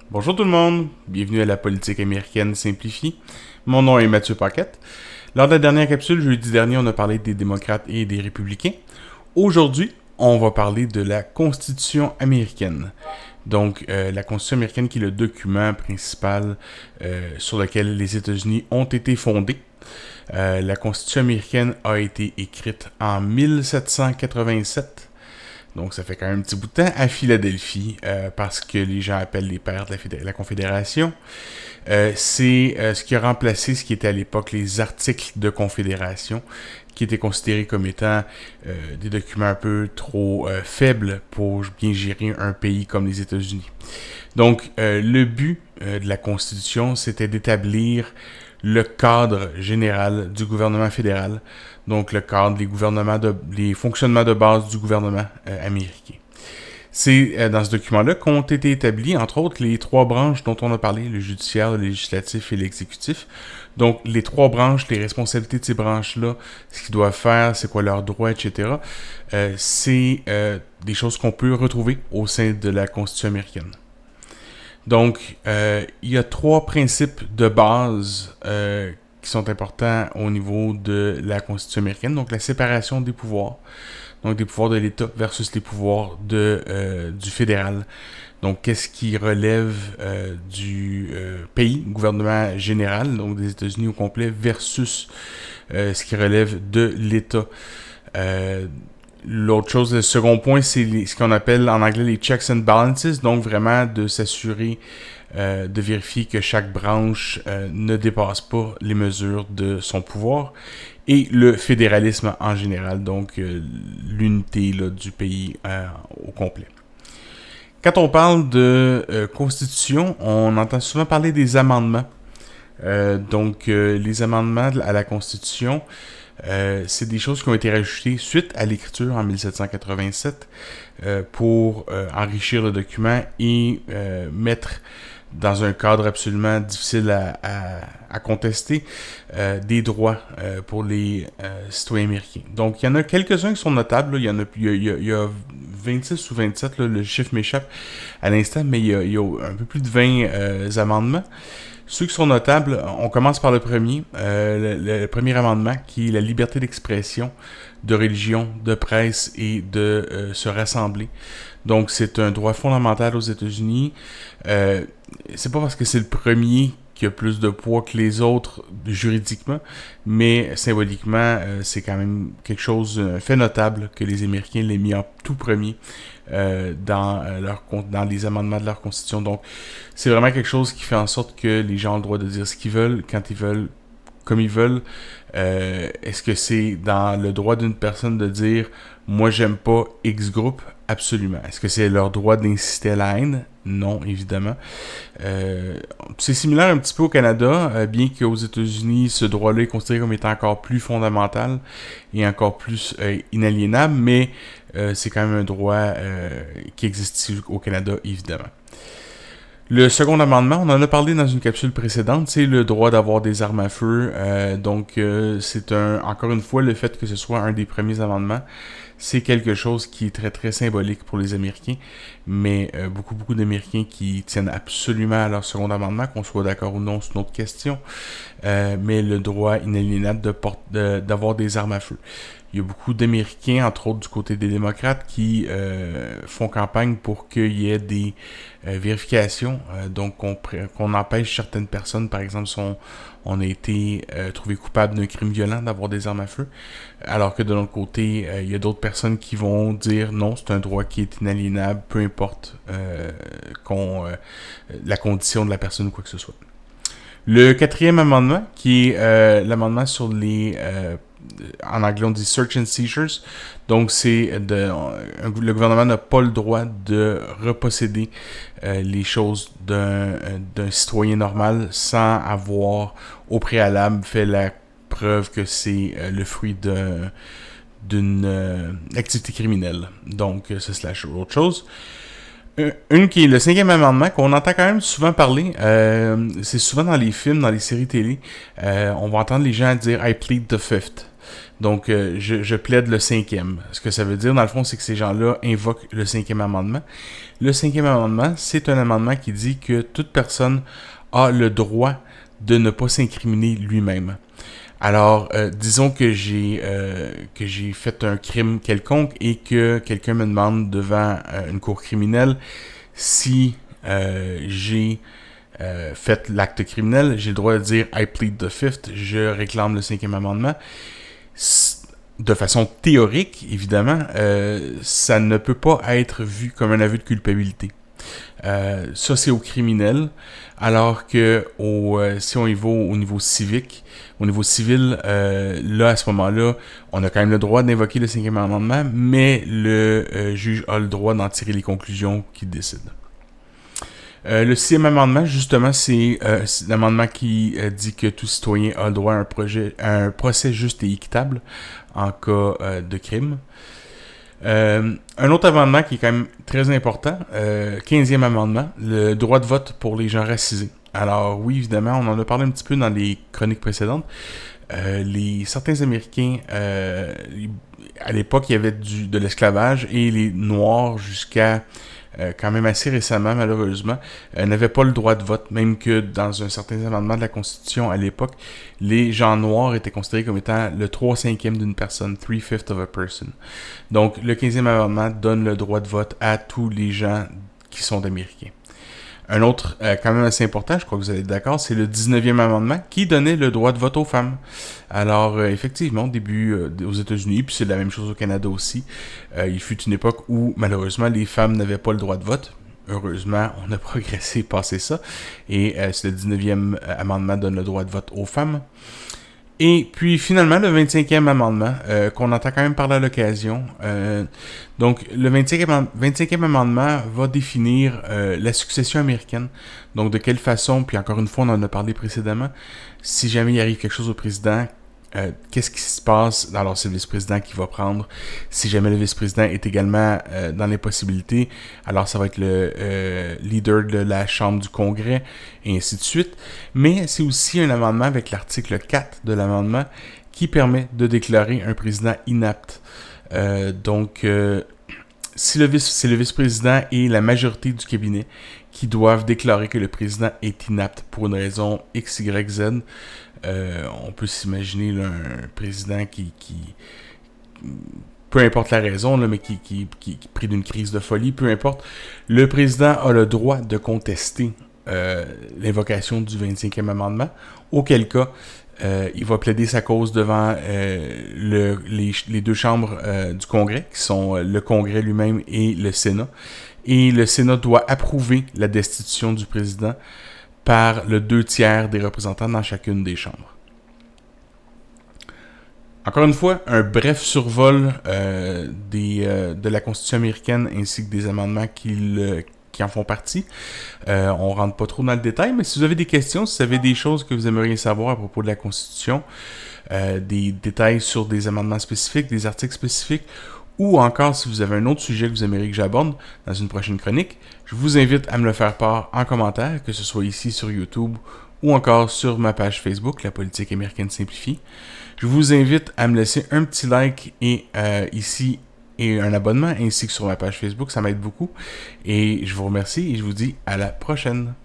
Bonjour tout le monde, bienvenue à la politique américaine simplifiée. Mon nom est Mathieu Paquette. Lors de la dernière capsule, jeudi dernier, on a parlé des démocrates et des républicains. Aujourd'hui, on va parler de la Constitution américaine. Donc, la Constitution américaine qui est le document principal sur lequel les États-Unis ont été fondés. La Constitution américaine a été écrite en 1787. Donc, ça fait quand même un petit bout de temps à Philadelphie, parce que les gens appellent les pères de la Confédération. C'est ce qui a remplacé ce qui était à l'époque les articles de Confédération, qui étaient considérés comme étant des documents un peu trop faibles pour bien gérer un pays comme les États-Unis. Donc, le but de la Constitution, c'était d'établir le cadre général du gouvernement fédéral, donc le cadre, les fonctionnements de base du gouvernement américain. C'est dans ce document-là qu'ont été établis, entre autres, les trois branches dont on a parlé, le judiciaire, le législatif et l'exécutif. Donc, les trois branches, les responsabilités de ces branches-là, ce qu'ils doivent faire, c'est quoi leurs droits, etc. C'est des choses qu'on peut retrouver au sein de la Constitution américaine. Donc, il y a trois principes de base qui sont importants au niveau de la Constitution américaine. Donc, la séparation des pouvoirs. Donc, des pouvoirs de l'État versus les pouvoirs du fédéral. Donc, qu'est-ce qui relève du pays, gouvernement général, donc des États-Unis au complet, versus ce qui relève de l'État. L'autre chose, le second point, c'est ce qu'on appelle en anglais les checks and balances, donc vraiment de s'assurer, de vérifier que chaque branche ne dépasse pas les mesures de son pouvoir, et le fédéralisme en général, donc l'unité là, du pays au complet. Quand on parle de constitution, on entend souvent parler des amendements. Les amendements à la Constitution, c'est des choses qui ont été rajoutées suite à l'écriture en 1787 pour enrichir le document et mettre dans un cadre absolument difficile à contester des droits pour les citoyens américains. Donc, il y en a quelques-uns qui sont notables. Là. Il y a 26 ou 27, là, le chiffre m'échappe à l'instant, mais il y a un peu plus de 20 amendements. Ceux qui sont notables, on commence par le premier, le premier amendement, qui est la liberté d'expression, de religion, de presse et de se rassembler. Donc, c'est un droit fondamental aux États-Unis. C'est pas parce que c'est le premier qui a plus de poids que les autres juridiquement, mais symboliquement, c'est quand même quelque chose, un fait notable que les Américains l'aient mis en tout premier dans les amendements de leur constitution. Donc, c'est vraiment quelque chose qui fait en sorte que les gens ont le droit de dire ce qu'ils veulent, quand ils veulent, comme ils veulent. Est-ce que c'est dans le droit d'une personne de dire « Moi, j'aime pas X groupe » ? Absolument. Est-ce que c'est leur droit d'inciter à la haine? Non, évidemment. C'est similaire un petit peu au Canada, bien qu'aux États-Unis, ce droit-là est considéré comme étant encore plus fondamental et encore plus inaliénable, mais c'est quand même un droit qui existe ici au Canada, évidemment. Le second amendement, on en a parlé dans une capsule précédente, c'est le droit d'avoir des armes à feu. C'est encore une fois, le fait que ce soit un des premiers amendements, c'est quelque chose qui est très très symbolique pour les Américains, mais beaucoup d'Américains qui tiennent absolument à leur second amendement, qu'on soit d'accord ou non, c'est une autre question, mais le droit inaliénable d'avoir des armes à feu. Il y a beaucoup d'Américains, entre autres du côté des démocrates, qui font campagne pour qu'il y ait des vérifications, donc qu'on empêche certaines personnes, par exemple, si on a été trouvé coupable d'un crime violent, d'avoir des armes à feu, alors que de l'autre côté, il y a d'autres personnes qui vont dire non, c'est un droit qui est inaliénable, peu importe la condition de la personne ou quoi que ce soit. Le quatrième amendement, qui est l'amendement sur en anglais on dit search and seizures, donc le gouvernement n'a pas le droit de reposséder les choses d'un citoyen normal sans avoir au préalable fait la preuve que c'est le fruit d'une activité criminelle. Donc, ça slash autre chose. Une qui est le cinquième amendement, qu'on entend quand même souvent parler, c'est souvent dans les films, dans les séries télé, on va entendre les gens dire « I plead the fifth ». Donc, je plaide le cinquième. Ce que ça veut dire, dans le fond, c'est que ces gens-là invoquent le cinquième amendement. Le cinquième amendement, c'est un amendement qui dit que toute personne a le droit de ne pas s'incriminer lui-même. Alors, disons que j'ai fait un crime quelconque et que quelqu'un me demande devant une cour criminelle si j'ai fait l'acte criminel, j'ai le droit de dire I plead the fifth, je réclame le cinquième amendement. De façon théorique, évidemment, ça ne peut pas être vu comme un aveu de culpabilité. Ça, c'est au criminel, alors que si on y va au niveau civique, au niveau civil, là, à ce moment-là, on a quand même le droit d'invoquer le cinquième amendement, mais le juge a le droit d'en tirer les conclusions qu'il décide. Le sixième amendement, justement, c'est l'amendement qui dit que tout citoyen a le droit à un procès juste et équitable en cas de crime. Un autre amendement qui est quand même très important, 15e amendement, le droit de vote pour les gens racisés. Alors oui, évidemment, on en a parlé un petit peu dans les chroniques précédentes. Certains Américains, à l'époque, il y avait de l'esclavage et les Noirs, jusqu'à quand même assez récemment, malheureusement, n'avaient pas le droit de vote, même que dans un certain amendement de la Constitution à l'époque, les gens noirs étaient considérés comme étant le 3/5e d'une personne, 3/5 of a person. Donc, le 15e amendement donne le droit de vote à tous les gens qui sont américains. Un autre, quand même assez important, je crois que vous allez être d'accord, c'est le 19e amendement qui donnait le droit de vote aux femmes. Alors, effectivement, au début aux États-Unis, puis c'est la même chose au Canada aussi, il fut une époque où, malheureusement, les femmes n'avaient pas le droit de vote. Heureusement, on a progressé, passé ça. Et le 19e amendement donne le droit de vote aux femmes. Et puis finalement, le 25e amendement, qu'on entend quand même parler à l'occasion. Donc, le 25e amendement va définir la succession américaine. Donc, de quelle façon, puis encore une fois, on en a parlé précédemment, si jamais il arrive quelque chose au président, qu'est-ce qui se passe? Alors, c'est le vice-président qui va prendre. Si jamais le vice-président est également dans les possibilités, alors ça va être le leader de la Chambre du Congrès, et ainsi de suite. Mais c'est aussi un amendement avec l'article 4 de l'amendement qui permet de déclarer un président inapte. C'est le vice-président et la majorité du cabinet qui doivent déclarer que le président est inapte pour une raison X, Y, Z. On peut s'imaginer là, un président qui peu importe la raison, là, mais qui est pris d'une crise de folie, peu importe, le président a le droit de contester l'invocation du 25e amendement, auquel cas il va plaider sa cause devant les deux chambres du Congrès, qui sont le Congrès lui-même et le Sénat. Et le Sénat doit approuver la destitution du président par le 2/3 des représentants dans chacune des chambres. Encore une fois, un bref survol de la Constitution américaine ainsi que des amendements qui en font partie. On rentre pas trop dans le détail, mais si vous avez des questions, si vous avez des choses que vous aimeriez savoir à propos de la Constitution, des détails sur des amendements spécifiques, des articles spécifiques, ou encore si vous avez un autre sujet que vous aimeriez que j'aborde dans une prochaine chronique, je vous invite à me le faire part en commentaire, que ce soit ici sur YouTube ou encore sur ma page Facebook, La Politique américaine simplifiée. Je vous invite à me laisser un petit like et ici et un abonnement, ainsi que sur ma page Facebook, ça m'aide beaucoup. Et je vous remercie et je vous dis à la prochaine.